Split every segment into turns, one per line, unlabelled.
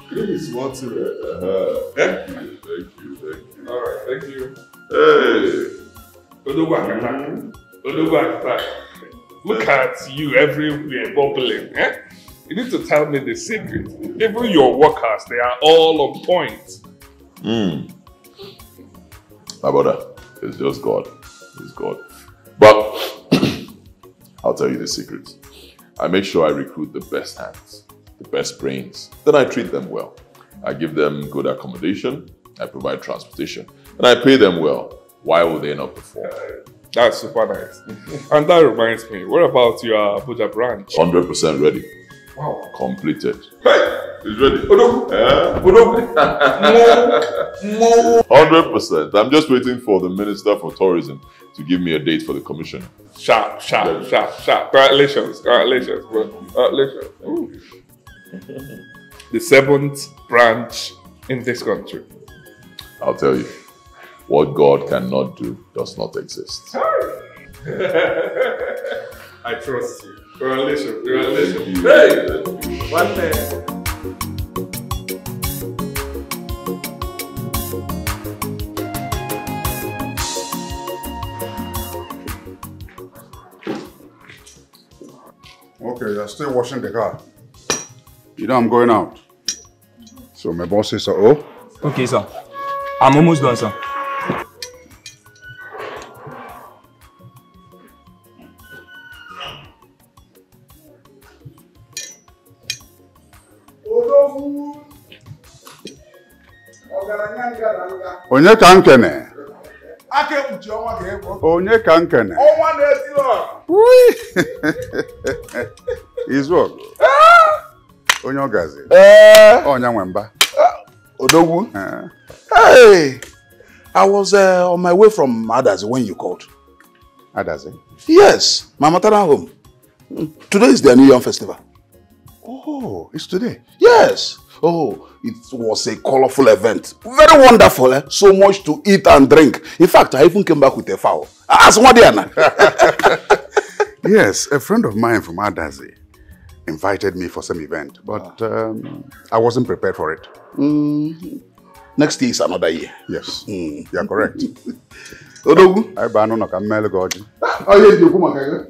Please, what's it? Thank you.
All right, thank you.
Hey.
Look at you everywhere bubbling. You need to tell me the secret. Even your workers, they are all on point.
My brother, it's just God. It's God. But I'll tell you the secret. I make sure I recruit the best hands, the best brains. Then I treat them well. I give them good accommodation. I provide transportation. And I pay them well. Why would they not perform?
That's super nice. And that reminds me, what about your Abuja branch?
100% ready.
Wow.
Completed.
Hey!
It's ready. 100%. I'm just waiting for the Minister for Tourism to give me a date for the commission.
Sharp. Congratulations. Ooh. The 7th branch in this country.
I'll tell you, what God cannot do does not exist.
I trust you. Congratulations.
Hey!
One day.
Okay, you're still washing the car. You know I'm going out. So my boss says, oh?
Okay, sir. I'm almost done, sir.
Onye ka nkene? Onye ka nkene? Izu Onye ogazi? Onya nwemba.
Odogwu? Hey! I was on my way from Adazi when you called.
Adazi?
Yes, my maternal home. Today is their New Year festival.
Oh, it's today?
Yes. Oh, it was a colorful event. Very wonderful, eh? So much to eat and drink. In fact, I even came back with a fowl.
Yes, a friend of mine from Adazi invited me for some event, but I wasn't prepared for it.
Next year is another year.
Yes, you are correct.
Odogu?
I ban on a camel goji.
Oh, yes, you come again.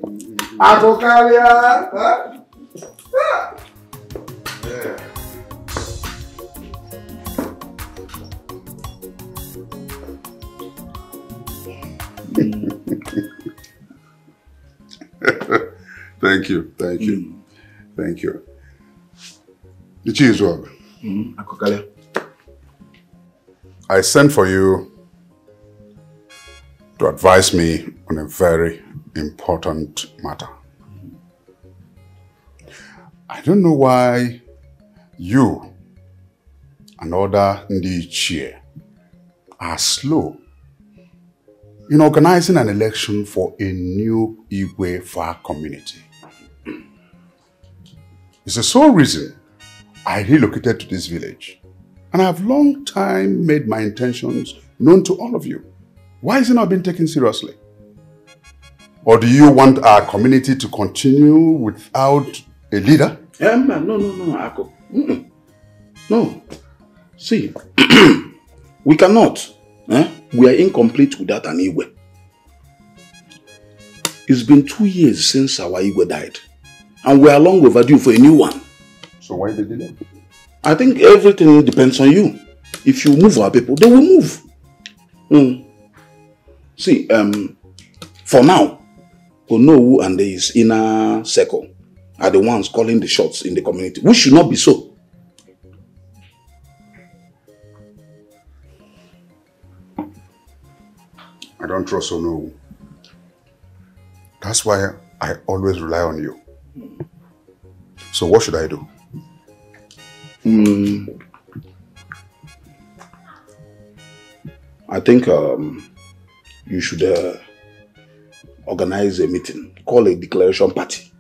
Thank you. The cheese work. I sent for you to advise me on a very important matter. I don't know why you and other Ndichie are slow in organizing an election for a new Igwe for our community. It's the sole reason I relocated to this village, and I have long time made my intentions known to all of you. Why is it not being taken seriously? Or do you want our community to continue without a leader?
No, Ako. No. See, we cannot. We are incomplete without an Igwe. It's been 2 years since our Igwe died. And we are long overdue for a new one.
So why the delay?
I think everything depends on you. If you move our people, they will move. See, for now, Onowu and his inner circle are the ones calling the shots in the community. We should not be so.
I don't trust Onowu. That's why I always rely on you. So what should I do?
I think you should organize a meeting, call a declaration party.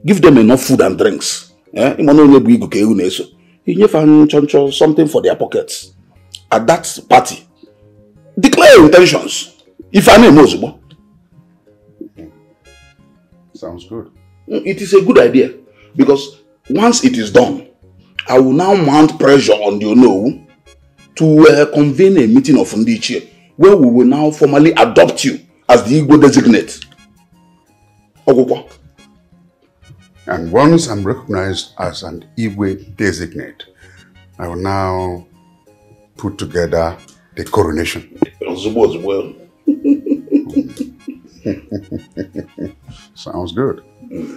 Give them enough food and drinks. Something for their pockets. At that party, declare your intentions. If I know,
sounds good.
It is a good idea because once it is done, I will now mount pressure on the Ono to convene a meeting of Ndichie where we will now formally adopt you as the Igbo designate. Ogokwa.
And once I'm recognized as an Igwe designate, I will now put together the coronation.
Well.
Sounds good.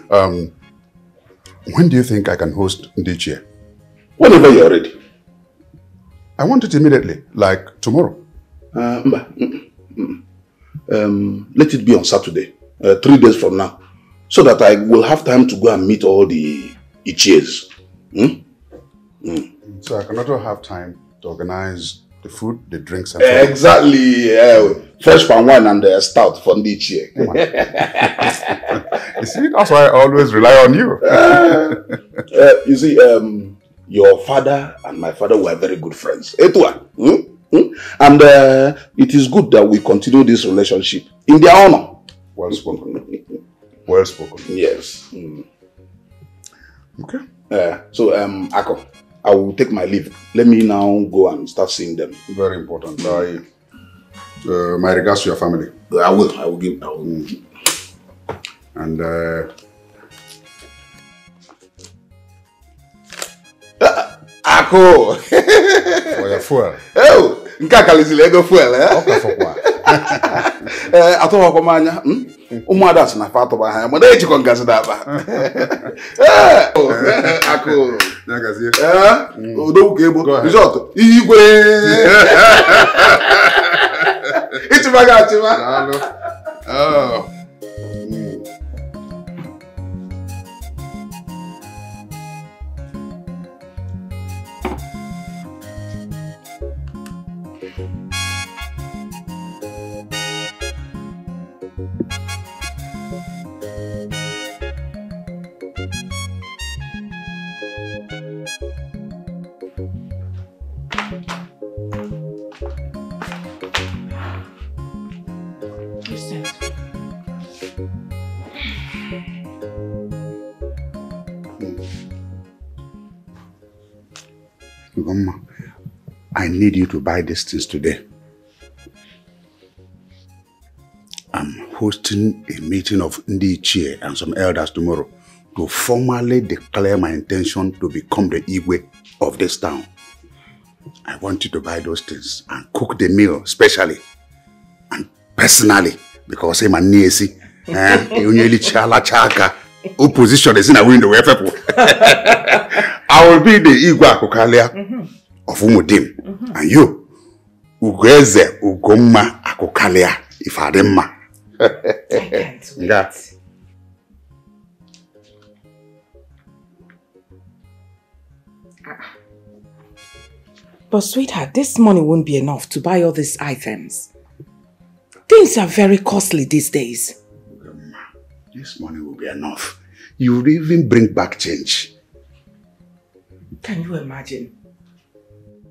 When do you think I can host Ndichie?
Whenever you're ready.
I want it immediately, like tomorrow.
Let it be on Saturday, 3 days from now, so that I will have time to go and meet all the Ichies.
So I can also have time to organize the food, the drinks, and
exactly. Fresh palm wine and stout for the Ichie.
You see, that's why I always rely on you.
You see, your father and my father were very good friends. And it is good that we continue this relationship in their honor.
Well spoken. Well spoken.
Yes.
Okay.
So, Ako, I will take my leave. Let me now go and start seeing them.
Very important. My regards to your family.
I will give.
And
Ako!
for your fuel.
Oh! Nkaka lizile ego fuel, eh?
Okay, for what?
Atowa kwa manya. Umada sina fato ba haya. Mwada echi kwa ngazi daba. Ako.
Nagazi.
Odo ukebo. Resort. Igwe. Ichimaga chima.
Hello. Oh. I need you to buy these things today. I'm hosting a meeting of Ndichie and some elders tomorrow to formally declare my intention to become the Igwe of this town. I want you to buy those things and cook the meal specially and personally because I'm a niesi. Opposition is in a window. I will be the Igwe Akokalia of Umudim. And you, Ugeze Ugoma Akokalia, if I demma.
I can't wait.
Yeah.
But sweetheart, this money won't be enough to buy all these items. Things are very costly these days.
This money will be enough. You will even bring back change.
Can you imagine?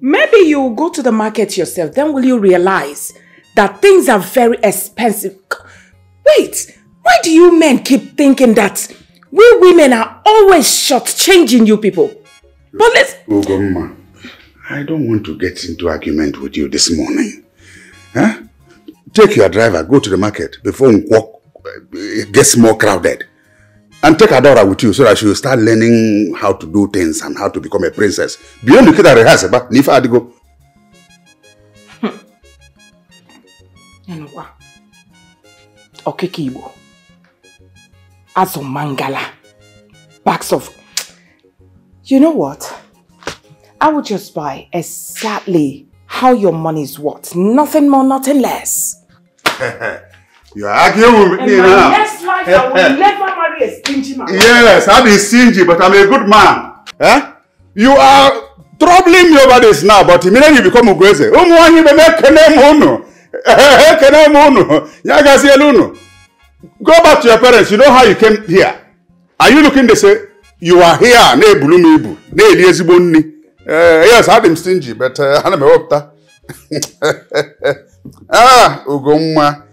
Maybe you will go to the market yourself, then will you realize that things are very expensive? Wait, why do you men keep thinking that we women are always shortchanging you people? But let's...
Ugomma, I don't want to get into argument with you this morning. Huh? Take your driver, go to the market before it gets more crowded. And take Adora with you so that she will start learning how to do things and how to become a princess. Beyond the kid that rehearsal, but if I had to go.
You know what? Okekibo. Azo Mangala. Bags of... You know what? I would just buy exactly how your money is worth. Nothing more, nothing less.
You are arguing with me now.
In my next life, I will never marry a stingy man.
Yes, I'll be stingy, but I'm a good man. Eh? You are troubling me over this now, but immediately you become Ugweze. Go back to your parents. You know how you came here. Are you looking to say, you are here, yes, I am stingy, but I'm a Ugomma.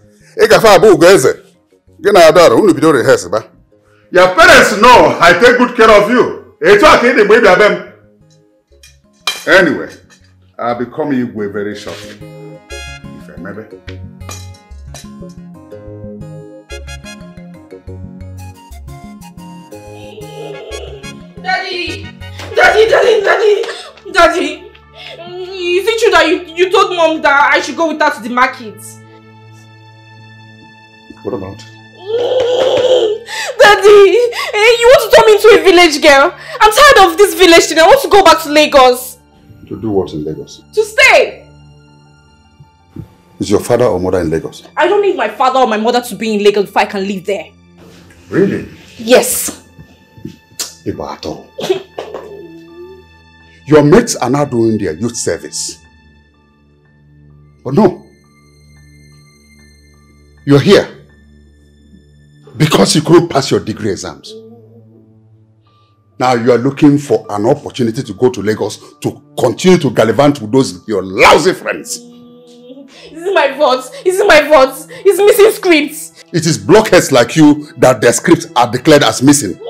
Your parents know I take good care of you. It's okay, the baby. Anyway, I'll be coming Igwe very shortly. If I may.
Daddy, is it true that you told Mom that I should go with her to the market?
What about?
Daddy, you want to turn me into a village girl? I'm tired of this village thing. I want to go back to Lagos.
To do what in Lagos?
To stay.
Is your father or mother in Lagos?
I don't need my father or my mother to be in Lagos before I can live there.
Really?
Yes.
Ibato. Your mates are now doing their youth service. But no. You're here because you couldn't pass your degree exams. Now you are looking for an opportunity to go to Lagos to continue to gallivant with those your lousy friends.
This is my fault. This is my fault. It's missing scripts.
It is blockheads like you that their scripts are declared as missing.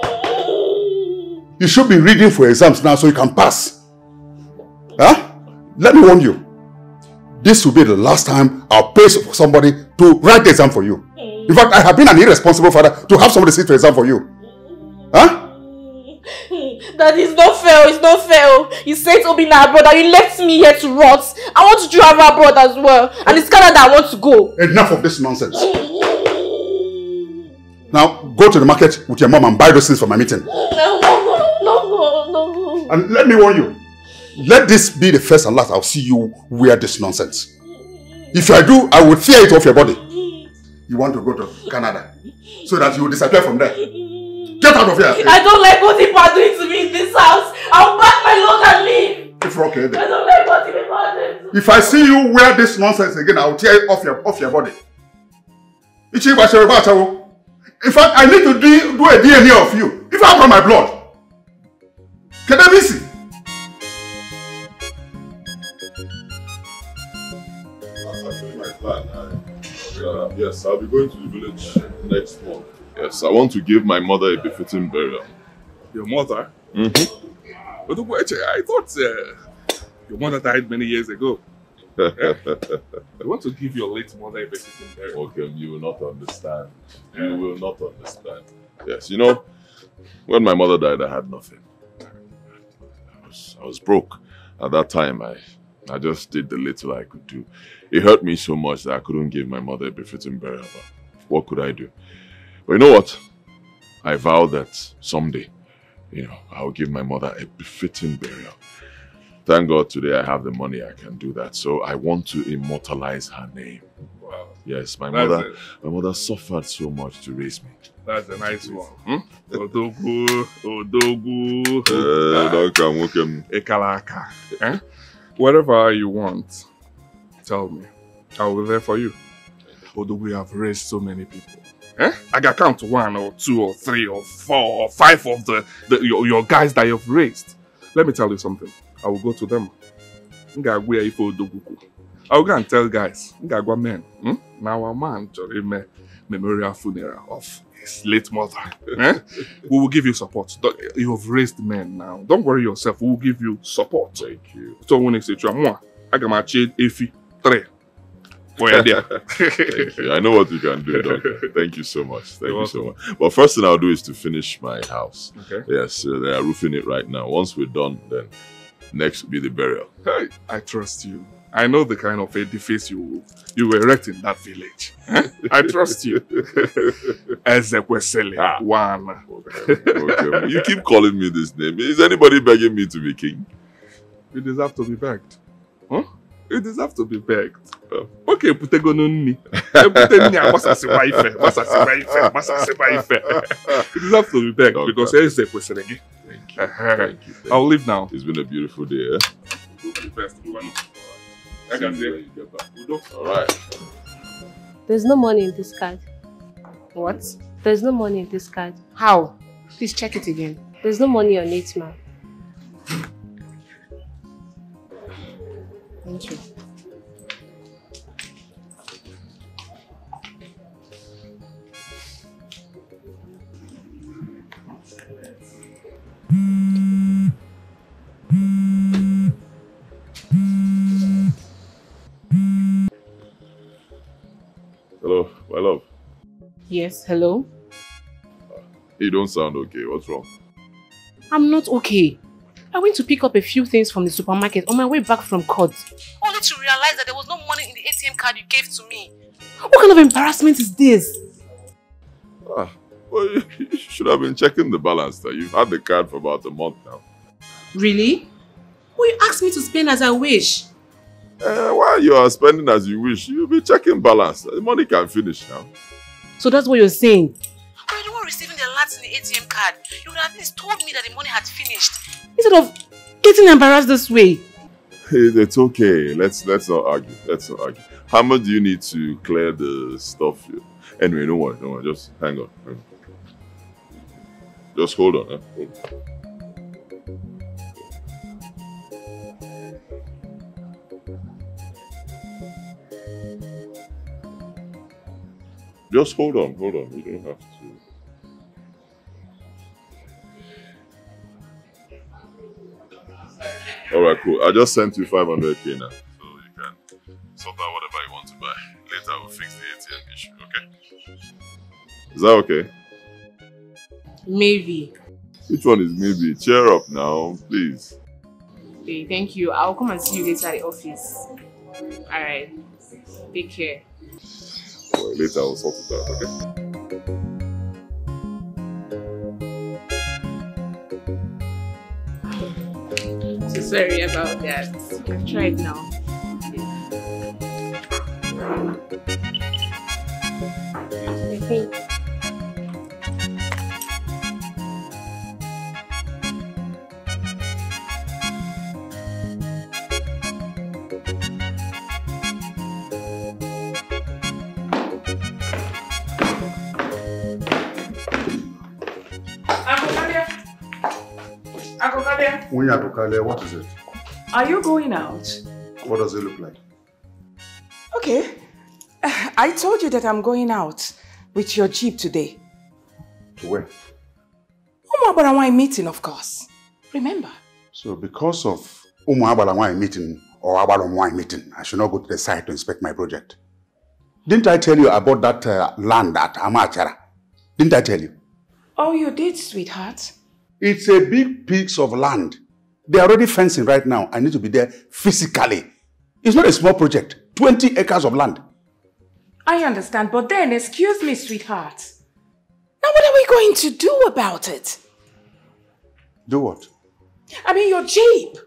You should be reading for exams now so you can pass. Huh? Let me warn you. This will be the last time I'll pay for somebody to write the exam for you. In fact, I have been an irresponsible father to have somebody sit for exam for you. Huh?
That is not fair. It's not fair. You said to be my brother. You left me here to rot. I want to travel abroad as well. And it's Canada I want to go.
Enough of this nonsense. Now, go to the market with your mom and buy those things for my meeting.
No.
And let me warn you. Let this be the first and last I'll see you wear this nonsense. If I do, I will tear it off your body. You want to go to Canada so that you will disappear from there. Get out of here.
I don't like what people are doing to me in this house. I'll pack my load and leave.
If you're okay, then.
I don't like what people are doing to me.
If I see you wear this nonsense again, I will tear it off your body. In fact, I need to do a DNA of you. If I got my blood. Can I be see?
Yes, I'll be going to the village next month. Yes, I want to give my mother a befitting burial.
Your mother?
Mm-hmm.
But I thought your mother died many years ago. I want to give your late mother a befitting burial.
Okay, you will not understand. You will not understand. Yes, you know, when my mother died, I had nothing. I was broke. At that time, I just did the little I could do. It hurt me so much that I couldn't give my mother a befitting burial. But what could I do? But you know what? I vowed that someday, I'll give my mother a befitting burial. Thank God today I have the money, I can do that. So I want to immortalize her name.
Wow.
Yes, my mother suffered so much to raise me.
That's a nice one. Odogu. Ekalaka. Whatever you want, tell me. I will be there for you. Although we have raised so many people. I can count 1 or 2 or 3 or 4 or 5 of your guys that you've raised. Let me tell you something. I will go to them. I will go and tell guys. Men. Now our man during memorial funeral of his late mother. We will give you support. You have raised men now. Don't worry yourself. We will give you support.
Thank you.
So when I say I can match Efi 3. Well, there.
Thank you. I know what you can do, Doctor. Thank you so much. Thank you so much. But first thing I'll do is to finish my house. Okay. Yes, they are roofing it right now. Once we're done, then next will be the burial.
Hey, I trust you. I know the kind of edifice you will erect in that village. I trust you. Ezekwesili. One.
Okay. You keep calling me this name. Is anybody begging me to be king?
You deserve to be begged. Huh? You deserve to be begged. Okay, putegonuni. You deserve to be begged because Ezekwesili.
Thank you. Thank you.
I'll leave now.
It's been a beautiful day, eh?
The best.
I can see when you get back. All right.
There's no money in this card.
What?
There's no money in this card.
How? Please check it again.
There's no money on it, ma'am.
Thank you.
Yes, hello?
You don't sound okay. What's wrong?
I'm not okay. I went to pick up a few things from the supermarket on my way back from court. Only to realize that there was no money in the ATM card you gave to me. What kind of embarrassment is this?
Well, you should have been checking the balance there. You've had the card for about a month now.
Really? Well, you asked me to spend as I wish.
While you are spending as you wish, you'll be checking balance. The money can finish now.
So that's what you're saying? But you're the one receiving the alerts in the ATM card. You would have at least told me that the money had finished. Instead of getting embarrassed this way.
It's okay. Let's not argue. Let's not argue. How much do you need to clear the stuff here? Anyway, don't worry. Just hang on. Just hold on. Hold on. Just hold on. You don't have to. Alright, cool. I just sent you 500k now. So you can sort out whatever you want to buy. Later we'll fix the ATM issue, okay? Is that okay?
Maybe.
Which one is maybe? Cheer up now, please.
Okay, thank you. I'll come and see you later at the office. Alright. Take care.
Well, later I'll sort it out, okay?
So sorry about that. I've tried now. Okay.
What is it?
Are you going out?
What does it look like?
Okay. I told you that I'm going out with your Jeep today.
To where?
Umuabarawai meeting, of course. Remember?
So because of Umuabarawai meeting or Abalomwai meeting, I should not go to the site to inspect my project. Didn't I tell you about that land at Amachara? Didn't I tell you?
Oh, you did, sweetheart.
It's a big piece of land. They're already fencing right now. I need to be there physically. It's not a small project. 20 acres of land.
I understand, but then, excuse me, sweetheart. Now what are we going to do about it?
Do what?
I mean, your Jeep.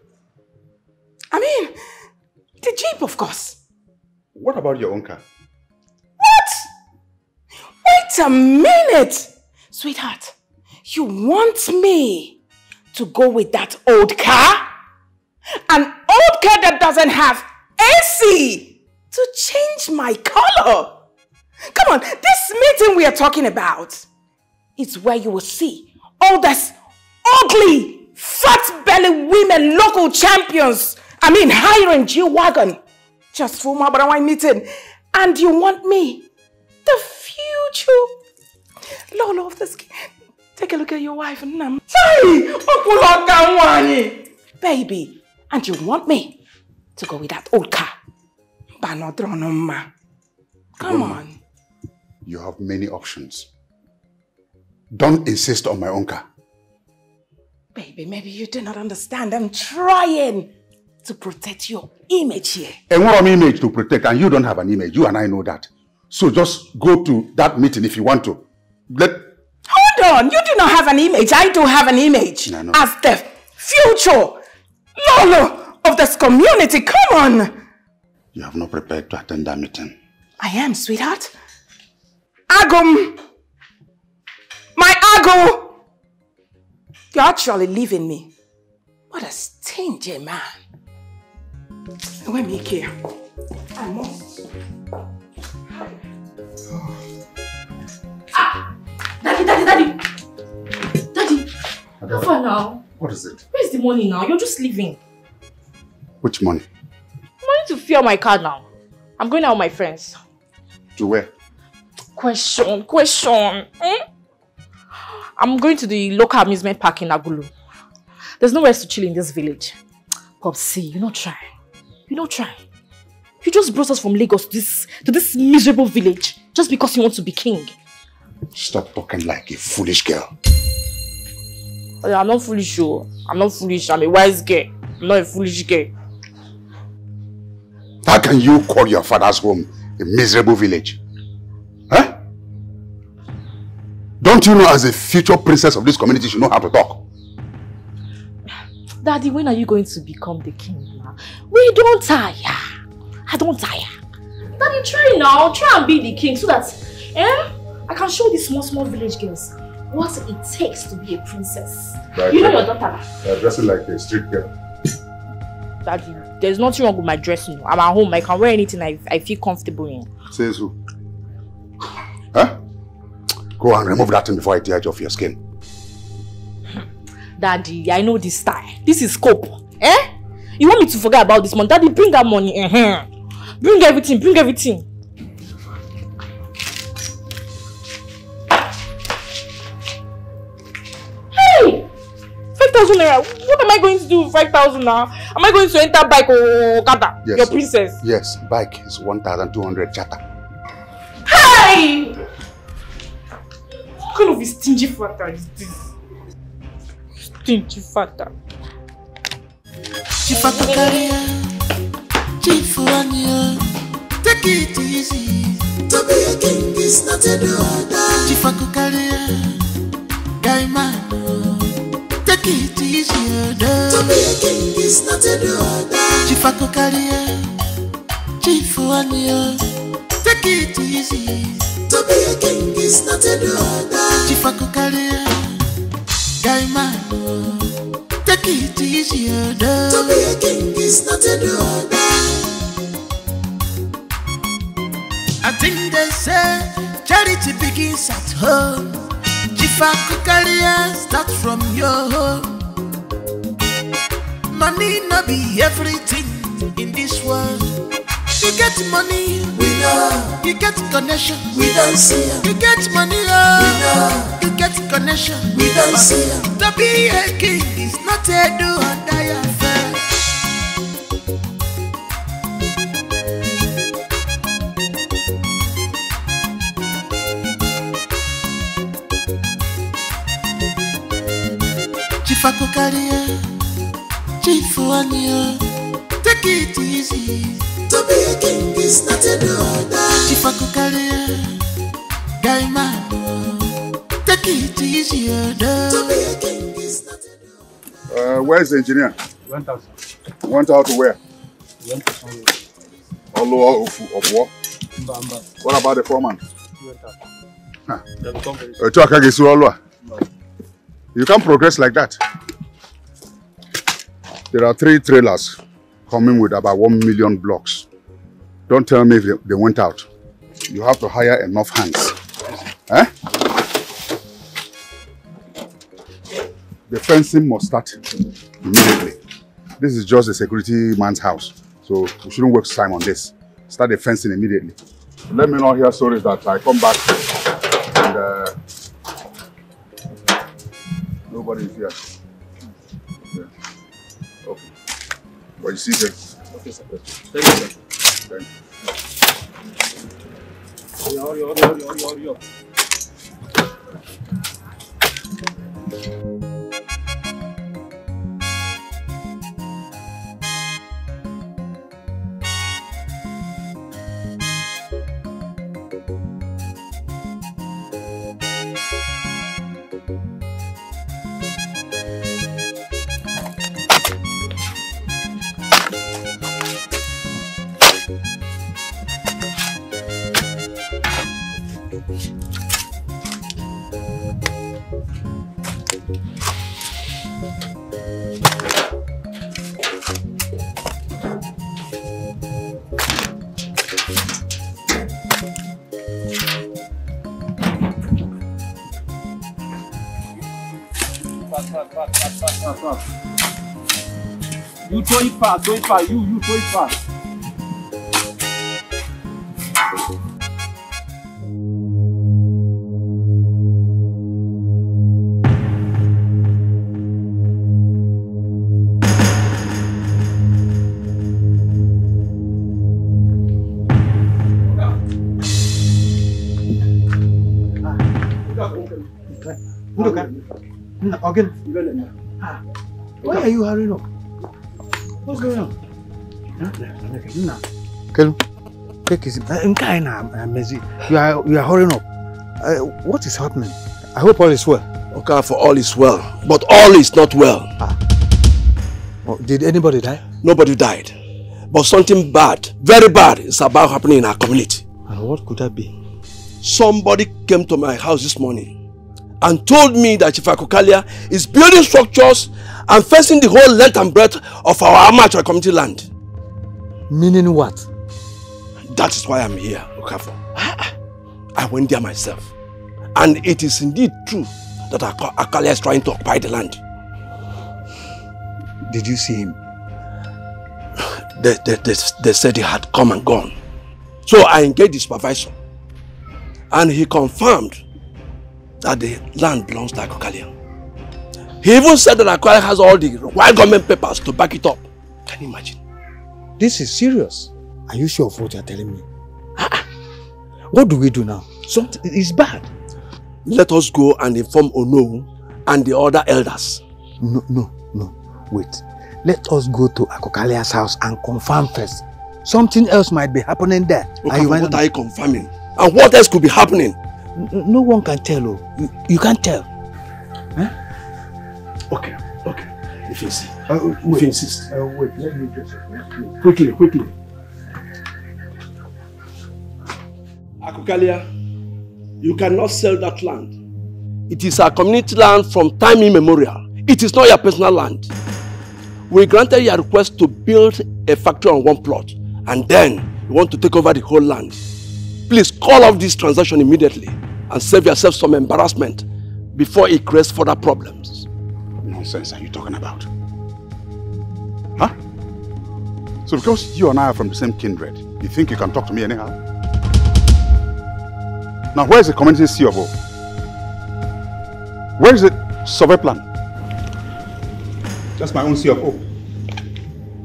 I mean, the Jeep, of course.
What about your own car?
What? Wait a minute. Sweetheart, you want me to go with that old car? An old car that doesn't have AC to change my color. Come on, this meeting we are talking about is where you will see all those ugly, fat-belly women, local champions. I mean, hiring G-Wagon just for my Barawai meeting. And you want me, the future Lolo of the skin. Take a look at your wife, Nam. Baby, and you want me to go with that old car? Come on.
You have many options. Don't insist on my own car.
Baby, maybe you do not understand. I'm trying to protect your image here.
And what image to protect? And you don't have an image. You and I know that. So just go to that meeting if you want to.
Hold on. You do not have an image. I do have an image.
No.
As the future Lolo of this community. Come on.
You have not prepared to attend that meeting.
I am, sweetheart. Agum. My Ago. You're actually leaving me. What a stingy man. Let me here. I must.
Daddy. How far now?
What is it?
Where's the money now? You're just leaving.
Which money?
Money to fuel my car now. I'm going out with my friends.
To where?
Question. I'm going to the local amusement park in Agulu. There's nowhere to chill in this village. Popsy, you're not trying. You just brought us from Lagos to this miserable village just because you want to be king.
Stop talking like a foolish girl.
I'm not foolish, oh. I'm not foolish. I'm a wise girl. I'm not a foolish girl.
How can you call your father's home a miserable village? Huh? Don't you know as a future princess of this community you know how to talk?
Daddy, when are you going to become the king now? We don't tire. I don't tire. Daddy, try now. Try and be the king so that I can show these small village girls what it takes to be a princess.
Right.
You know your daughter.
You're dressing like a street girl.
Daddy, there's nothing wrong with my dressing. I'm at home. I can wear anything I feel comfortable in.
Says who? Huh? Go and remove that thing before I tear it off your skin.
Daddy, I know this style. This is scope. You want me to forget about this money? Daddy, bring that money. Bring everything. Bring everything. Hey! 5,000 naira. What am I going to do with 5,000 now? Am I going to enter bike or kata?
Yes.
Your princess?
Yes, bike is 1,200 chata.
Hey! What kind of a stingy father is this? Stingy father.
Chifakakaria, Chifuania, take it easy. To be a king is not a order. Chifakakaria, Gaimano, take it easy. To be a king is not a order. Chifakakaria, Chifuania, take it easy. To be a king is not a order. Chifakakaria, Gaimano. Take it easy, to be a king is not an order. I think they say charity begins at home. Chifakukaria start from your home. Money no be everything in this world. You get money, we know. You get connection, we don't see it. You get money, we know. You get connection, we don't see it. To be a king is not a do or die affair. Chifakukaria, Chifuania, take it easy. To be a king is not an order. Chifakukaria, Gaimano, take it easy. To be a king is not an order.
Where's the engineer?
Went out.
Went out to where?
Went to somewhere.
All of what? What about the foreman?
Went out.
Huh.
They become very
You can't progress like that. There are 3 trailers coming with about 1 million blocks. Don't tell me if they went out. You have to hire enough hands. Eh? The fencing must start immediately. This is just a security man's house, so we shouldn't waste time on this. Start the fencing immediately. Let me not hear stories that I come back and nobody is here. Yeah. Okay. What you see here?
Okay, sir. Thank you, sir.
Thank you.
You throw it fast, you throw it fast. Again. Why are you hurrying up? What's going on? Take it. You are hurrying up. What is happening? I hope all is well.
Okay, for all is well, but all is not well.
Oh, did anybody die?
Nobody died, but something bad, very bad, is about happening in our community.
And what could that be?
Somebody came to my house this morning and told me that Chief Akokalia is building structures and fencing the whole length and breadth of our amateur community land.
Meaning what?
That is why I'm here, Okafo. I went there myself. And it is indeed true that Akokalia is trying to occupy the land.
Did you see him?
They said he had come and gone. So I engaged the supervisor. And he confirmed that the land belongs to Akokalia. He even said that Akokalia has all the required government papers to back it up. Can you imagine?
This is serious. Are you sure of what you are telling me? What do we do now? Something is bad.
Let us go and inform Ono and the other elders.
No. Wait. Let us go to Akokalia's house and confirm first. Something else might be happening there.
Okay, what are you confirming? And what else could be happening?
No one can tell. You can't tell. Huh?
Okay. If you insist.
If you insist. Wait, let me just quickly.
Akokalia, you cannot sell that land. It is our community land from time immemorial. It is not your personal land. We granted your request to build a factory on one plot, and then you want to take over the whole land. Please call off this transaction immediately and save yourself some embarrassment before it creates further problems.
What nonsense are you talking about? Huh? So because you and I are from the same kindred, you think you can talk to me anyhow? Now where is the community CFO? Where is the survey plan? That's my own CFO.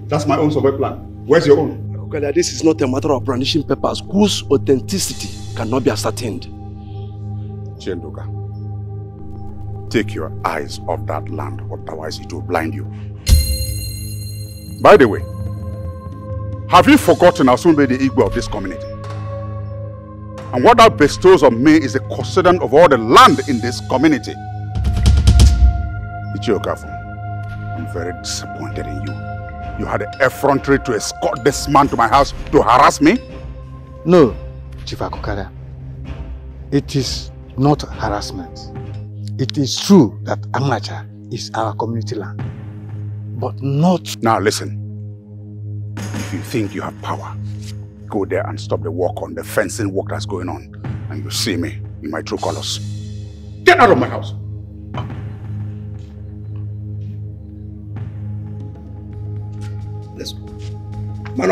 That's my own survey plan. Where's your own?
Akokalia, this is not a matter of brandishing papers whose authenticity cannot be ascertained.
Chenduka, take your eyes off that land, otherwise it will blind you. By the way, have you forgotten I'll soon be the Igbo of this community? And what that bestows on me is the custodian of all the land in this community. Ichiokafu, I'm very disappointed in you. You had the effrontery to escort this man to my house to harass me?
No, Chief Akokalia. It is not harassment. It is true that Amacha is our community land, but not...
Now listen. If you think you have power, go there and stop the work on the fencing work that's going on, and you see me in my true colors. Get out of my house!
Let's go. Man,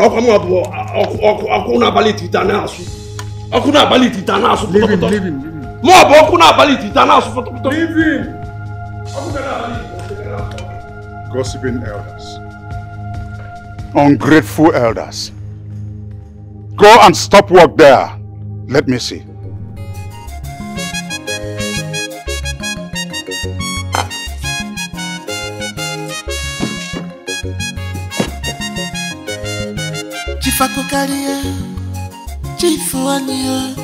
leave him.
Gossiping elders. Ungrateful elders. Go and stop work there. Let me see.
Chief Akokalia, Chief Wania,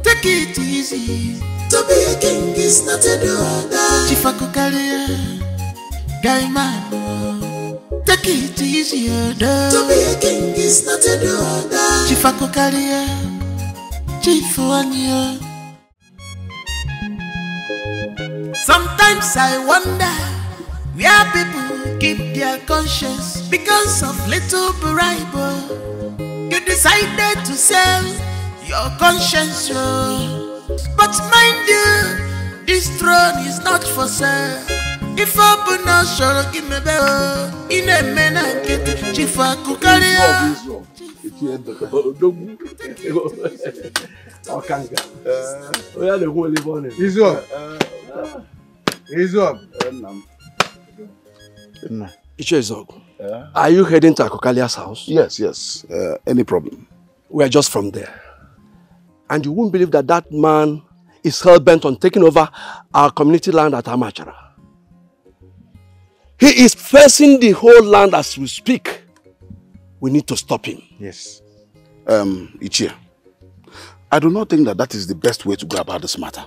take it easy. To be a king is not a order. Chief Akokalia, guy man, take it easy. To be a king is not a order. Chief Akokalia, Chief Wania. Sometimes I wonder where people keep their conscience because of little bribe. You decided to sell your conscience, but mind you, this throne is not for sale. If open no show, give me bell. In a man, get Chief Akokalia.
Are you heading to Akokalia's house? Yes. Any problem? We are just from there. And you won't believe that that man
is hell-bent on taking over our community land at Amachara. He is fencing the whole land as we speak. We need to stop him.
Yes.
Ichie, I do not think that is the best way to go about this matter.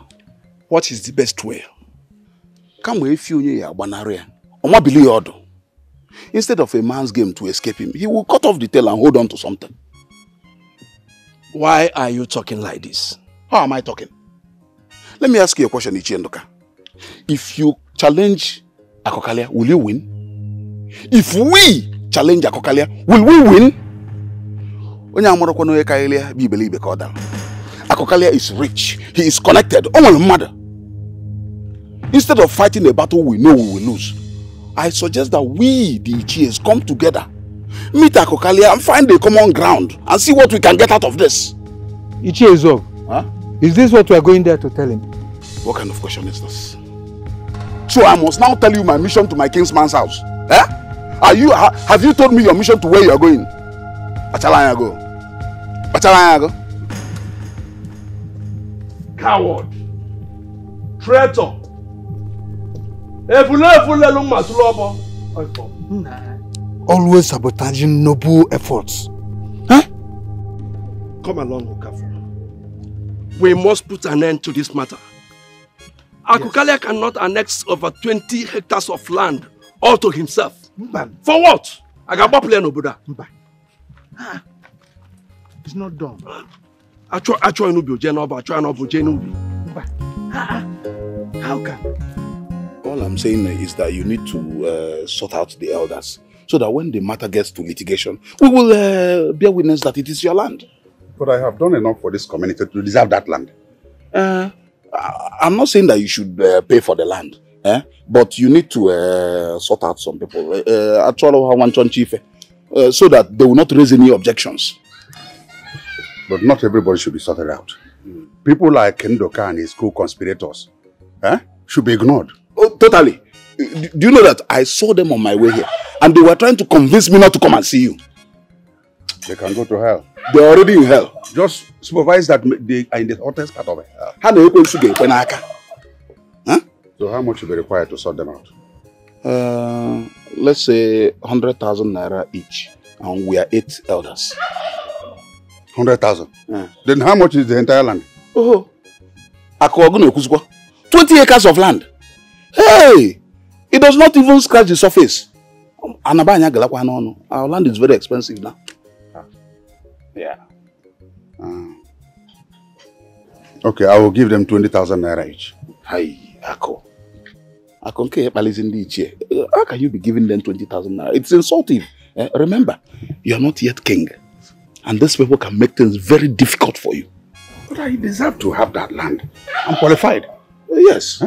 What is the best way?
Instead of a man's game to escape him, he will cut off the tail and hold on to something.
Why are you talking like this?
How am I talking? Let me ask you a question, Ichie Ndoka. If you challenge Akokalia, will you win? If we challenge Akokalia, will we win? Akokalia is rich. He is connected. Instead of fighting a battle we know we will lose, I suggest that we, the Ichies, come together, meet Akokalia and find a common ground and see what we can get out of this.
Ichie,
huh?
Is this what we are going there to tell him?
What kind of question is this? So I must now tell you my mission to my kinsman's house. Eh? Have you told me your mission to where you are going? Achalanya go.
Coward. Traitor.
Always sabotaging noble efforts.
Huh? Come along, Okafor. We must put an end to this matter. Akokalia cannot annex over 20 hectares of land all to himself. For what?
It's not done.
How
can?
All I'm saying is that you need to sort out the elders so that when the matter gets to litigation, we will bear witness that it is your land.
But I have done enough for this community to deserve that land.
I'm not saying that you should pay for the land, but you need to sort out some people. So that they will not raise any objections.
But not everybody should be sorted out. People like Ndoka and his co-conspirators should be ignored.
Oh, totally. Do you know that I saw them on my way here and they were trying to convince me not to come and see you?
They can go to hell.
They're already in hell.
Just supervise that they are in the hottest part of it.
Huh?
So how much will be required to sort them out?
Let's say 100,000 naira each. And we are 8 elders.
100,000? Then how much is the entire land?
20 acres of land. Hey! It does not even scratch the surface. Our land is very expensive now. Yeah.
Okay, I will give them 20,000 naira each.
Hi, Ako. How can you be giving them 20,000 naira? It's insulting. Remember, you are not yet king. And these people can make things very difficult for you.
But I deserve to have that land. I'm qualified.
Yes.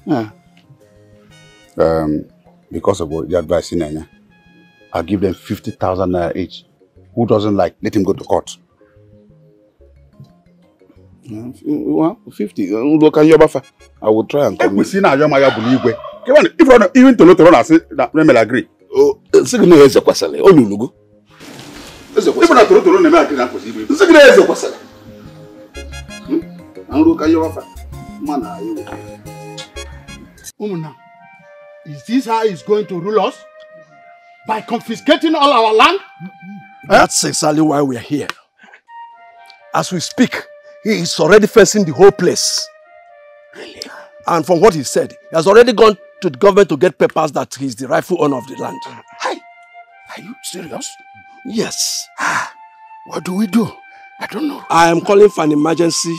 Huh? Because of what you're advising, I'll give them 50,000 naira each. Who doesn't like, let him go to court.
50. I will try and come.
If even to I say that we will agree.
Oh, Signo is a Quasale. Oh, Lulugu. Even a Toro never agree. Signo is a Quasale. And look at your offer. Mana,
Umuna, is this how he's going to rule us? By confiscating all our land?
That's exactly why we are here. As we speak, he is already fencing the whole place. Really? And from what he said, he has already gone to the government to get papers that he is the rightful owner of the land.
Hi. Are you serious?
Yes.
What do we do? I don't know.
I am calling for an emergency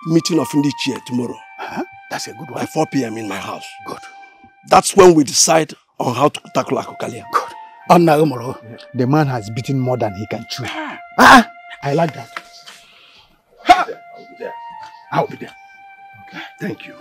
meeting of Ndichie tomorrow.
That's a good one.
By 4 p.m. in my house.
Good.
That's when we decide on how to tackle Akokalia.
Good.
The man has beaten more than he can chew. I like that.
I'll be there. I'll be there.
Okay. Thank you.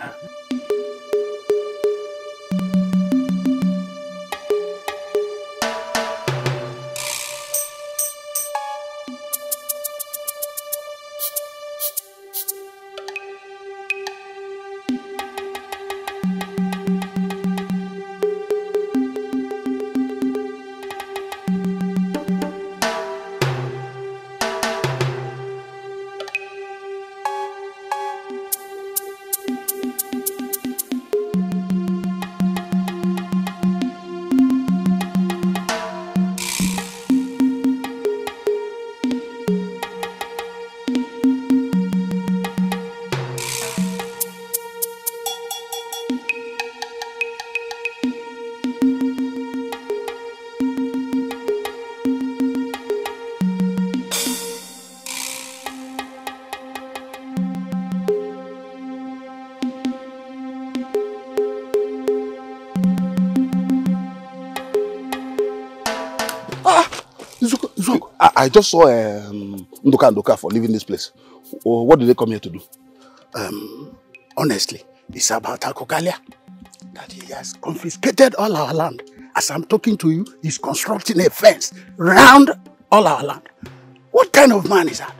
I just saw Ndoka and Ndoka for leaving this place. What did they come here to do?
Honestly, it's about Akokalia. That he has confiscated all our land. As I'm talking to you, he's constructing a fence round all our land. What kind of man is that?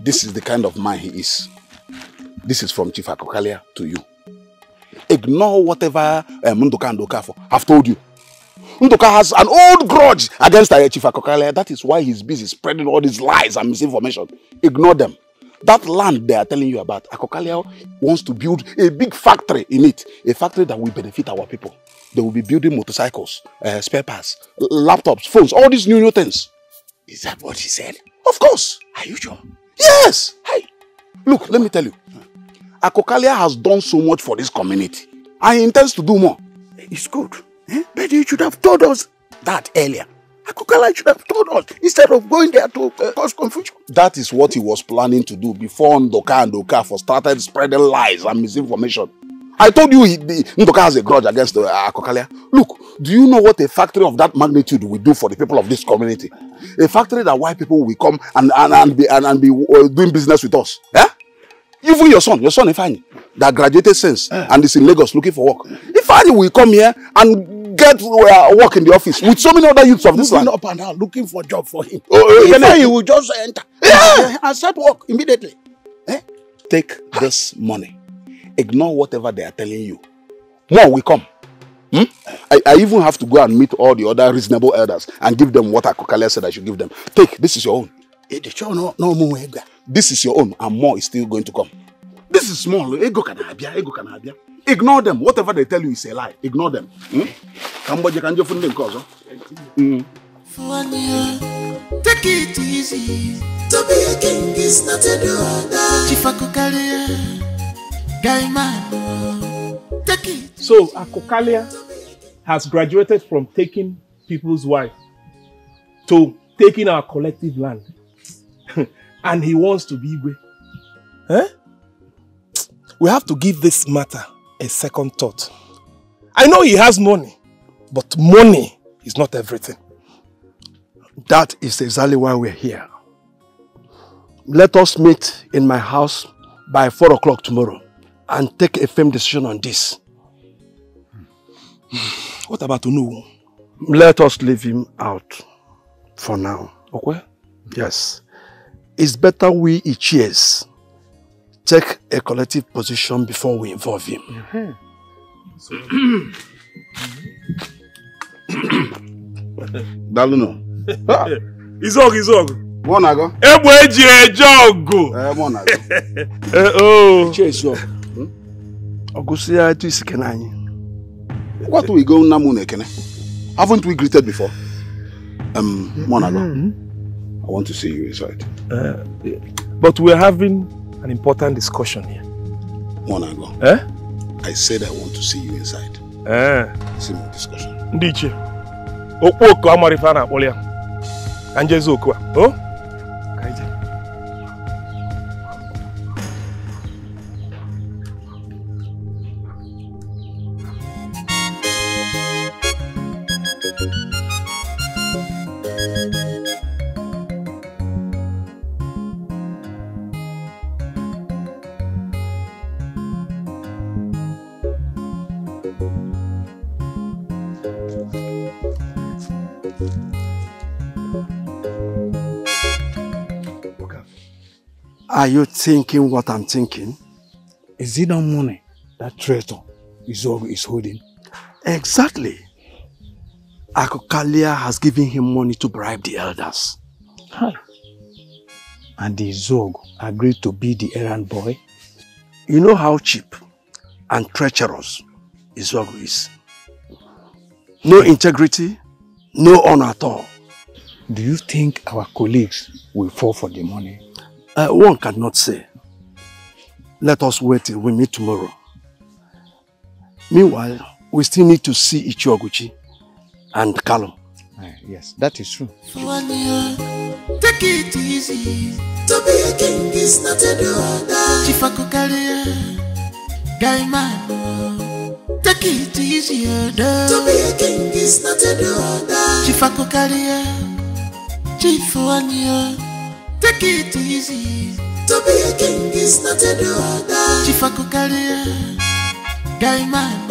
This is the kind of man he is. This is from Chief Akokalia to you. Ignore whatever Ndoka and Ndoka have told you. Ndoka has an old grudge against Chief Akokalia. That is why he's busy spreading all these lies and misinformation. Ignore them. That land they are telling you about, Akokalia wants to build a big factory in it. A factory that will benefit our people. They will be building motorcycles, spare parts, laptops, phones, all these new things.
Is that what he said?
Of course.
Are you sure?
Yes. Hey. Look, let me tell you. Akokalia has done so much for this community. And he intends to do more.
It's good. But you should have told us that earlier. Akokalia should have told us instead of going there to cause confusion.
That is what he was planning to do before Ndoka and Ndoka started spreading lies and misinformation. I told you Ndoka has a grudge against Akokalia. Look, do you know what a factory of that magnitude will do for the people of this community? A factory that white people will come and be doing business with us. Eh? Even your son Ifeanyi, that graduated since and is in Lagos looking for work. Ifeanyi will come here and get work in the office with so many other youths of this land.
Up and down looking for a job for him. Ifeanyi will just enter and start work immediately.
Take this money. Ignore whatever they are telling you. More will come. I even have to go and meet all the other reasonable elders and give them what Akokalia said I should give them. Take, this is your own. This is your own, and more is still going to come. This is small. Ignore them. Whatever they tell you is a lie. Ignore them.
Take it easy. To be a king is not a do. Chief Akokalia, guy man. Take it.
So Akokalia has graduated from taking people's wife to taking our collective land. And he wants to be Igwe. Eh? We have to give this matter a second thought. I know he has money, but money is not everything.
That is exactly why we're here. Let us meet in my house by 4 o'clock tomorrow and take a firm decision on this.
What about Unu?
Let us leave him out for now.
Okay?
Yes. It's better we Ichies take a collective position before we involve him.
Daluno.
Izog.
Monago.
Eji ejogo.
Monago.
Oh.
Cheso. Ogusia tu isikenanyi.
What do we go Namune Kene? Haven't we greeted before? Monago. I want to see you inside.
But we're having an important discussion here.
Monago. I said I want to see you inside. See my discussion.
Ndiche. Okoko amarifana olia. Anjezo okwa. Oh? Kaije.
Are you thinking what I'm thinking?
Is it not money that traitor is holding?
Exactly. Akokalia has given him money to bribe the elders.
Hi. And the Zog agreed to be the errand boy?
You know how cheap and treacherous Zog is. No integrity, no honor at all.
Do you think our colleagues will fall for the money?
One cannot say. Let us wait till we meet tomorrow. Meanwhile, we still need to see Ichioguchi and Kalu.
Yes, that is true.
Take it easy. To be a king is not a order. Chifakukalia, guy man. Take it easy. To be a king is not a order. Chifakukalia, Chifuania. Take it easy. To be a king is not a order. Chifakukalia, guy man.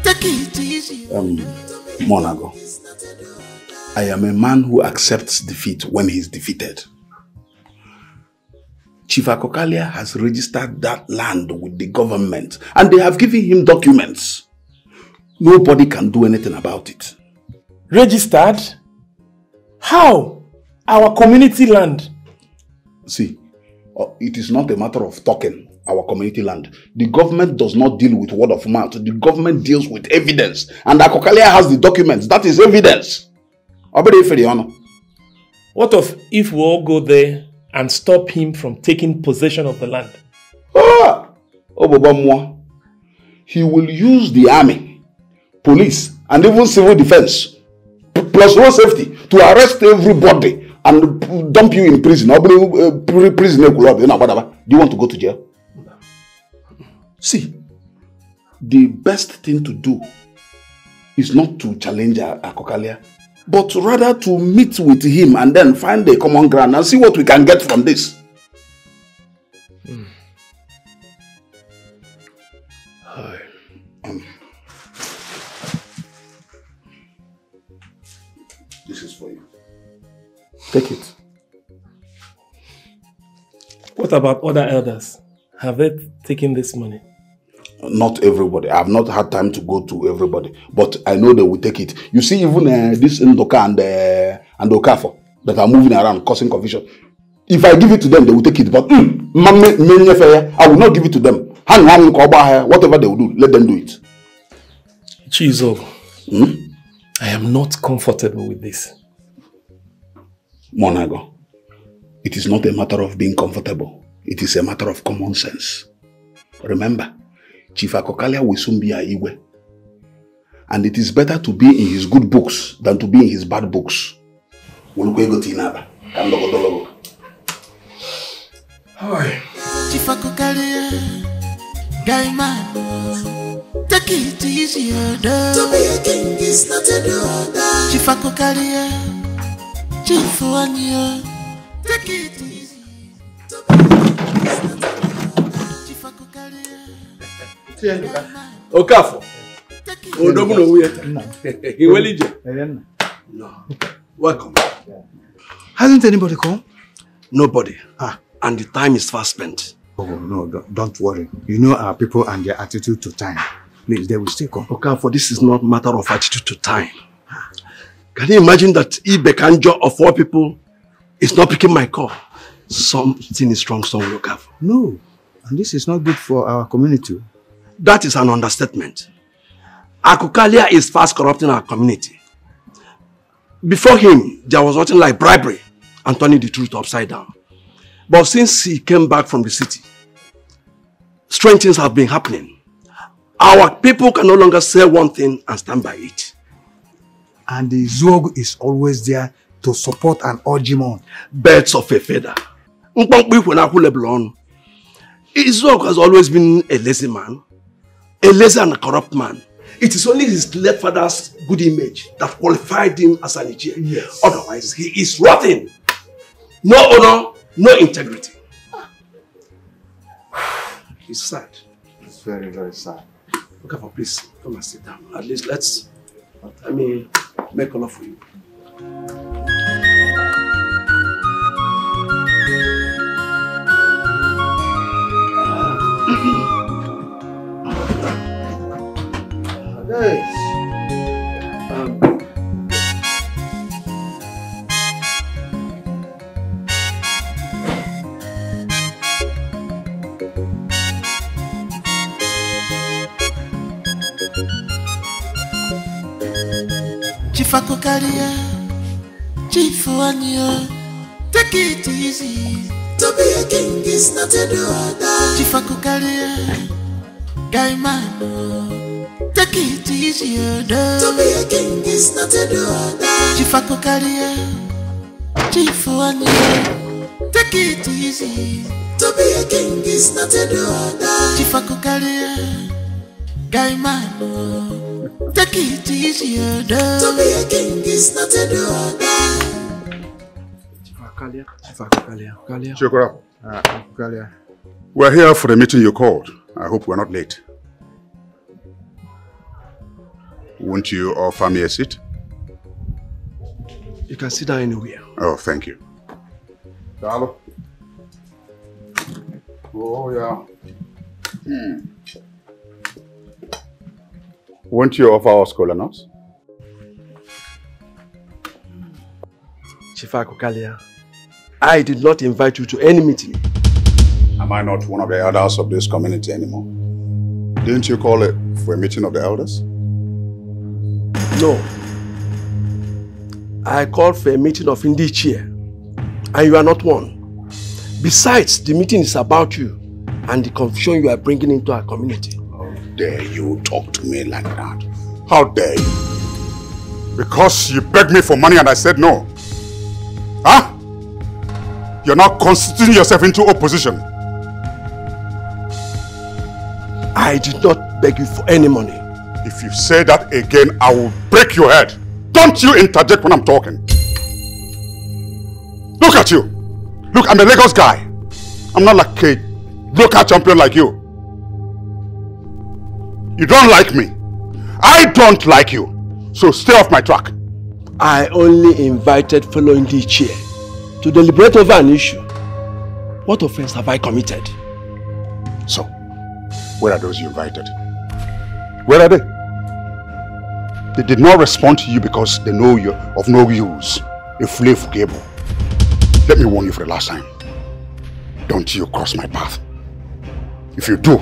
Take it easy.
Monago, I am a man who accepts defeat when he is defeated. Chief Akokalia has registered that land with the government and they have given him documents. Nobody can do anything about it.
Registered? How? Our community land?
See, it is not a matter of talking, our community land. The government does not deal with word of mouth. The government deals with evidence. And Akokalia has the documents. That is evidence.
What if we all go there and stop him from taking possession of the land?
He will use the army, police, and even civil defense, plus road safety, to arrest everybody and dump you in prison. Do you want to go to jail? See, the best thing to do is not to challenge Akokalia, but rather to meet with him and then find a common ground and see what we can get from this. This is for you. Take it.
What about other elders? Have they taken this money?
Not everybody. I have not had time to go to everybody, but I know they will take it. You see, even this Ndoka and Okafo that are moving around causing confusion. If I give it to them, they will take it. But I will not give it to them. Whatever they will do, let them do it.
Chizo, I am not comfortable with this.
Monago, it is not a matter of being comfortable. It is a matter of common sense. Remember, Chief Akokalia will soon be a Igwe. And it is better to be in his good books than to be in his bad books. Chief
Akokalia, guy man, take it easy. To be a king is not a order. Chief Akokalia, Chief Wania, take it easy. Chief Akokalia.
Okafo. No. Welcome.
Hasn't anybody come?
Nobody. And the time is fast spent.
Oh, no, don't worry. You know our people and their attitude to time. Please, they will still come.
Okafo, this is not a matter of attitude to time. Can you imagine that Ibekanjo of all people is not picking my call? Something is wrong somewhere, Okafo.
No, and this is not good for our community.
That is an understatement. Akokalia is fast corrupting our community. Before him, there was nothing like bribery and turning the truth upside down. But since he came back from the city, strange things have been happening. Our people can no longer say one thing and stand by it.
And the Zog is always there to support and urge him on.
Birds of a feather. Zog has always been a lazy man, a lazy and a corrupt man. It is only his late father's good image that qualified him as an Nigerian. Yes. Otherwise, he is rotten. No honor, no integrity. It's sad.
It's very, very sad.
Okay, please, come and sit down. At least let's, make a love for you.
Nice.
Chief Akokalia, Chief Wania, take it easy. To be a king is not a order. Chief Akokalia, guy man, take Take it easy, to be a king is not a do. Chifako career, Chifo. Take it easy, to be a king is not a do. Chifako career, guy man. Take it easy, to be a king is not a do.
Chokora. We're here for the meeting you called. I hope we're not late. Won't you offer me a seat?
You can sit down anywhere.
Oh, thank you. Hello. Oh, yeah. Won't you offer us cola nuts?
Chifakukalia, I did not invite you to any meeting.
Am I not one of the elders of this community anymore? Didn't you call it for a meeting of the elders?
No. I called for a meeting of Edochie, and you are not one. Besides, the meeting is about you and the confusion you are bringing into our community.
How dare you talk to me like that? How dare you? Because you begged me for money and I said no. Huh? You're now constituting yourself into opposition.
I did not beg you for any money.
If you say that again, I will break your head. Don't you interject when I'm talking. Look at you. Look, I'm a Lagos guy. I'm not like a local champion like you. You don't like me. I don't like you. So stay off my track.
I only invited fellow Edochie to deliberate over an issue. What offense have I committed?
So, where are those you invited? Where are they? They did not respond to you because they know you're of no use. A flave cable. Let me warn you for the last time. Don't you cross my path. If you do,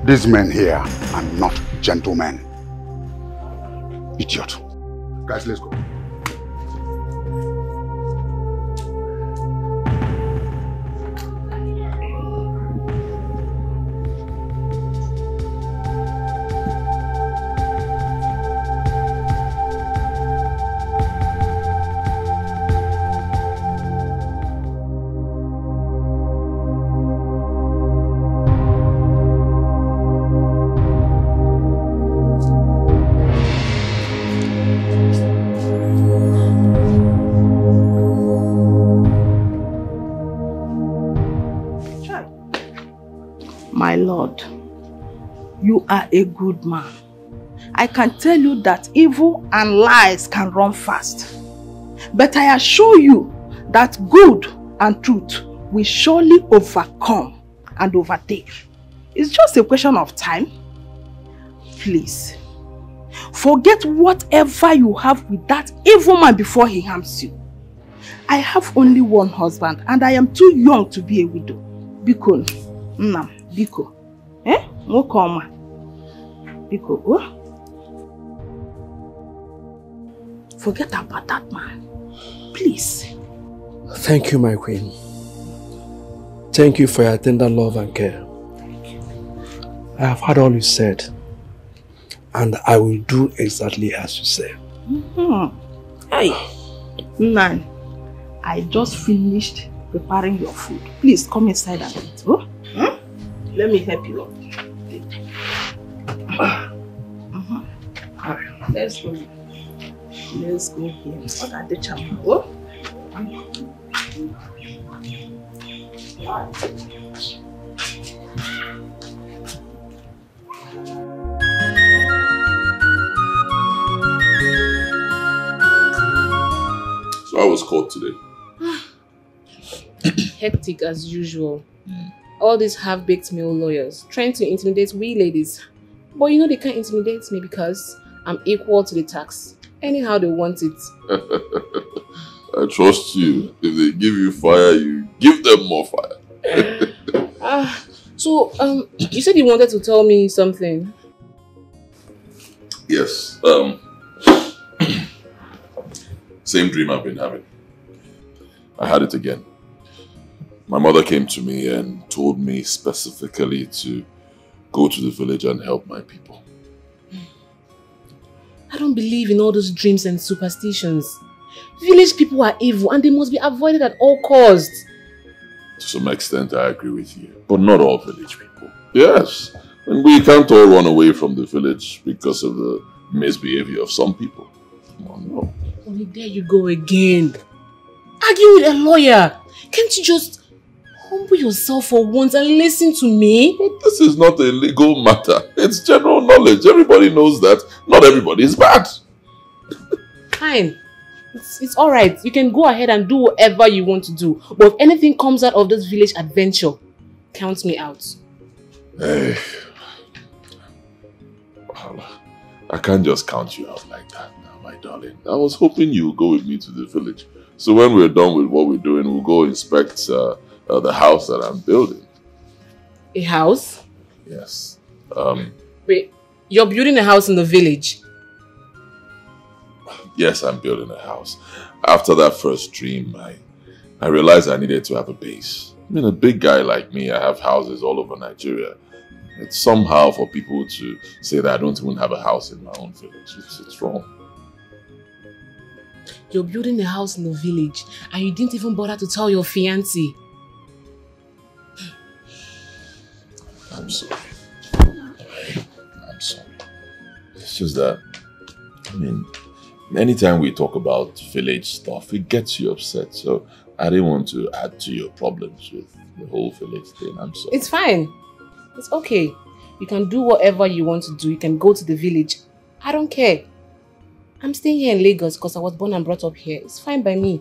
these men here are not gentlemen. Idiot. Guys, let's go.
My Lord, you are a good man. I can tell you that evil and lies can run fast. But I assure you that good and truth will surely overcome and overtake. It's just a question of time. Please, forget whatever you have with that evil man before he harms you. I have only one husband and I am too young to be a widow. Biko, Nnam, Biko. Nwokoma. Biko, oh? Forget about that man. Please.
Thank you, my queen. Thank you for your tender love and care. I have heard all you said, and I will do exactly as you say.
Hey, Nan, I just finished preparing your food. Please come inside and eat. Oh? Let me help you. Let's go. Let's go here. What are the chama? Oh?
So I was caught today.
Hectic as usual. All these half-baked male lawyers trying to intimidate we ladies. But you know they can't intimidate me because I'm equal to the tax. Anyhow they want it.
I trust you. If they give you fire, you give them more fire.
So, you said you wanted to tell me something.
Yes. Same dream I've been having. I had it again. My mother came to me and told me specifically to go to the village and help my people.
I don't believe in all those dreams and superstitions. Village people are evil and they must be avoided at all costs.
To some extent, I agree with you. But not all village people. Yes. And we can't all run away from the village because of the misbehavior of some people. Oh, no.
Only there you go again. Argue with a lawyer. Can't you just humble yourself for once and listen to me?
But this is not a legal matter. It's general knowledge. Everybody knows that. Not everybody is bad.
Fine. It's alright. You can go ahead and do whatever you want to do. But if anything comes out of this village adventure, count me out.
Hey. I can't just count you out like that now, my darling. I was hoping you would go with me to the village. So when we're done with what we're doing, we'll go inspect the house that I'm building.
A house?
Yes.
Wait, you're building a house in the village?
Yes, I'm building a house. After that first dream, I realized I needed to have a base. I mean, a big guy like me, I have houses all over Nigeria. It's somehow for people to say that I don't even have a house in my own village. It's wrong.
You're building a house in the village and you didn't even bother to tell your fiancé.
I'm sorry. I'm sorry. It's just that, I mean, anytime we talk about village stuff, it gets you upset. So I didn't want to add to your problems with the whole village thing. I'm sorry.
It's fine. It's okay. You can do whatever you want to do. You can go to the village. I don't care. I'm staying here in Lagos because I was born and brought up here. It's fine by me.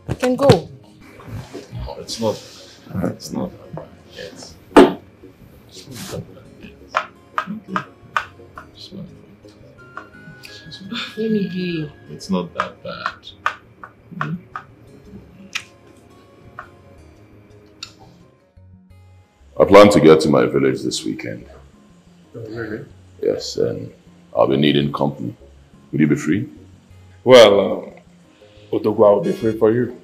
You can go.
No, it's not. It's not. Yes. Okay. It's not.
Let me be.
It's not that bad. Mm-hmm. I plan to get to my village this weekend.
Oh, really?
Yes, and I'll be needing company. Will you be free?
Well, Odogwa will be free for you.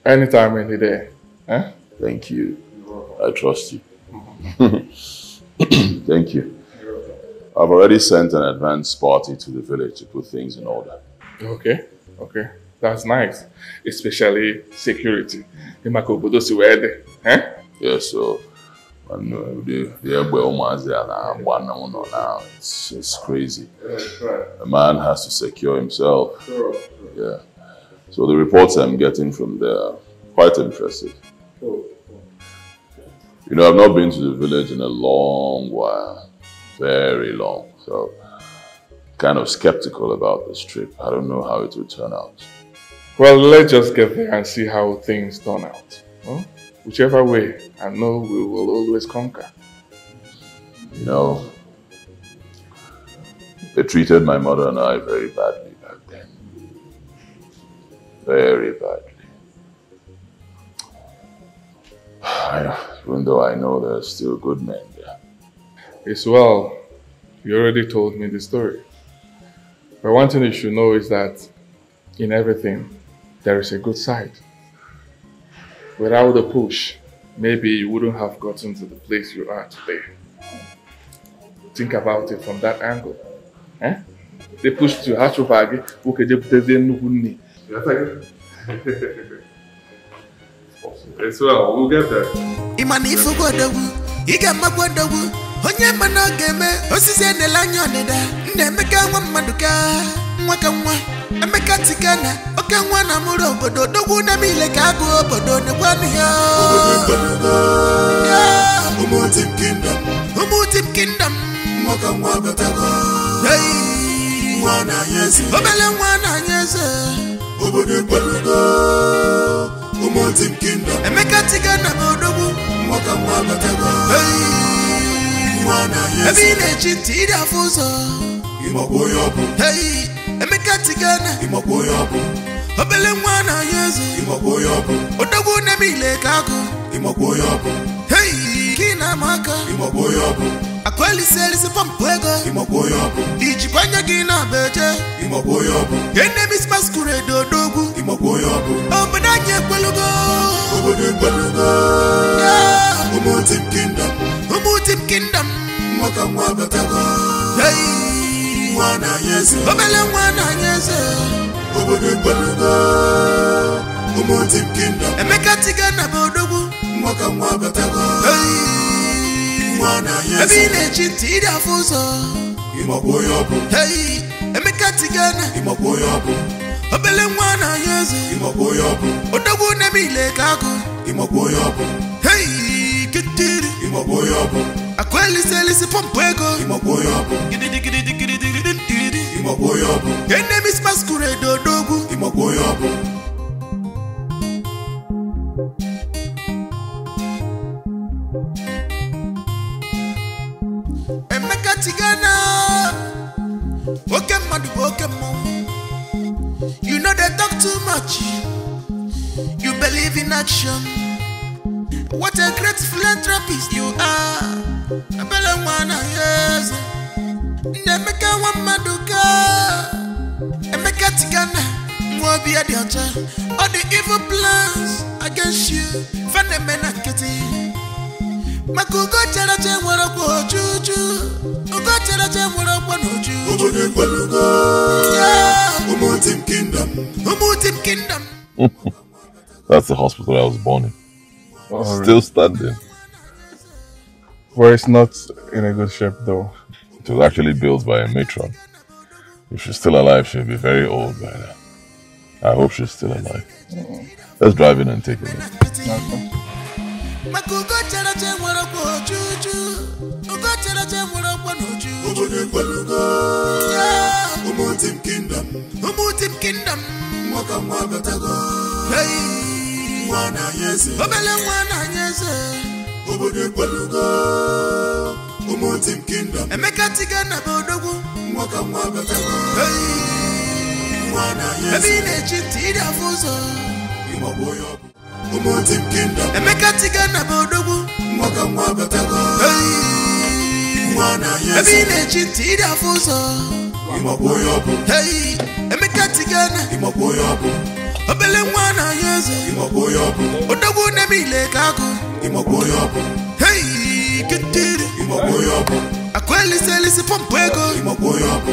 Anytime, any day. Eh?
Thank you. I trust you. Thank you. I've already sent an advance party to the village to put things in order.
Okay, okay. That's nice. Especially security.
Yes, so it's crazy. A man has to secure himself. Yeah. So the reports I'm getting from there are quite impressive. You know, I've not been to the village in a long while. Very long. So kind of skeptical about this trip. I don't know how it will turn out.
Well, let's just get there and see how things turn out. Huh? Whichever way, I know we will always conquer.
You know, they treated my mother and I very badly back then. Very badly. Even though I know there's still good men there.
It's well, you already told me the story. But one thing you should know is that in everything, there is a good side. Without the push, maybe you wouldn't have gotten to the place you are today. Think about it from that angle. Eh? They pushed you, it's well, we'll get there.
Onye mana game osisi enela anya onida nne emeka nwa mmaduka nwaka nwa emeka tikana oke nwa na mụrụ obodo dogwu na mile ka agụ obodo nekwanu ya Umutim Kingdom nwaka nwa batago hey nwa na yesi obele nwa na yesi obodo kwalugo Umutim Kingdom emeka tikana bodogwu nwaka nwa batago hey Ebi na-eji ntị ịdị afọ ụzọ Hey, Emeka Tigana Obele nwa na-anya eze Odogwu na-eme ile ka agụ Hey, ki na-ama aka Akwelisi pọmpụ ego Ijikwa anya gị na-abeje Enemies masquerade odogwu Obodo anyị ekwelugo Umutim Kingdom Mwaka mwabatago. Hey. Mwana yeze. Obele mwana yeze. Obode kwalugo. Umutim kingdom. Emeka tigana bodogu. Mwaka mwabatago. Hey. Mwana yeze. Ebine chinti ida fuso. Imaboyobu. Hey. Emeka tigana. Imaboyobu. Obele mwana yeze. Imaboyobu. Odogu nemile kago. Imaboyobu. Hey. Kitiri. Imaboyobu. Akweli selisi pompwego. Imaboyobu. Imaboyobu. Enemies masquerade odogu. Imaboyobu. Emeka tigana. Okemadu okemo. You know they talk too much. You believe in action. What a great philanthropist you are. Abela mwana yes. Nemeka wamaduka. Emeka tigana. Mwabi Edochie. All the evil plans against you. Fanemena keti. Makugo charache mwaroko juju. Ugo charache mwaroko noju. Ubode kwalugo. Yeah. Umutim kingdom. Umutim kingdom.
That's the hospital I was born in.
Oh,
Still standing.
Well, it's not in a good shape though.
It was actually built by a matron. If she's still alive, she'll be very old by now. I hope she's still alive. Let's drive in and take a look.
Okay.
Makugo charache mwaroko juju. Ugo charache mwaroko noju. Ubode kwalugo. Yeah. Umutim kingdom. Umutim kingdom. Mwaka mwabatago. Hey. Mwana yeze. Obele mwana yeze. Obode kwalugo. Umutim kingdom. Emeka tigana bodogu. Mwaka mwabatago. Hey. Mwana yeze. Ebine chinti ida fuso. Imaboyobu. Umutim kingdom. Emeka tigana bodogu. Mwaka mwabatago. Hey. Mwana yeze. Ebine chinti ida fuso. Imaboyobu. Hey. Emeka tigana. Imaboyobu. Obele mwana yeze. Imaboyobu. Odogu nemile kago. Imaboyobu. Hey, kitiri. Imaboyobu. Akweli selisi pompwego. Imaboyobu.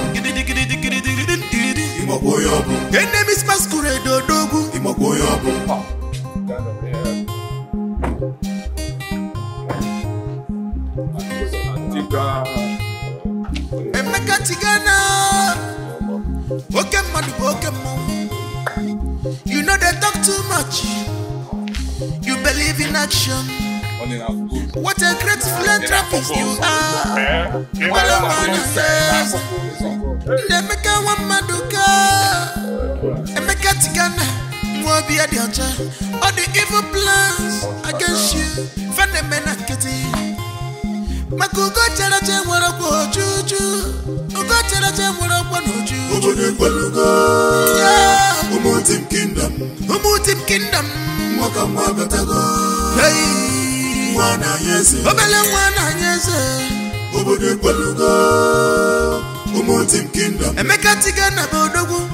Imaboyobu. Enemies masquerade odogu. Imaboyobu. Emeka tigana. Okemadu okemo. You know they talk too much. You believe in action. What a great philanthropist you are. Well, I wanna say, Nemeka wamaduka. Emeka tigana. Mwabi Edochie. All the evil plans against you. Fanemena keti. Makugo charache mwaroko juju. Ugo charache mwaroko noju. Ubode kwalugo. Yeah. Umutim kingdom. Umutim kingdom. Mwaka mwabatago. Hey. Mwana yeze. Obele mwana yeze. Ubode kwalugo. Umutim kingdom. Emeka tigana bodogu.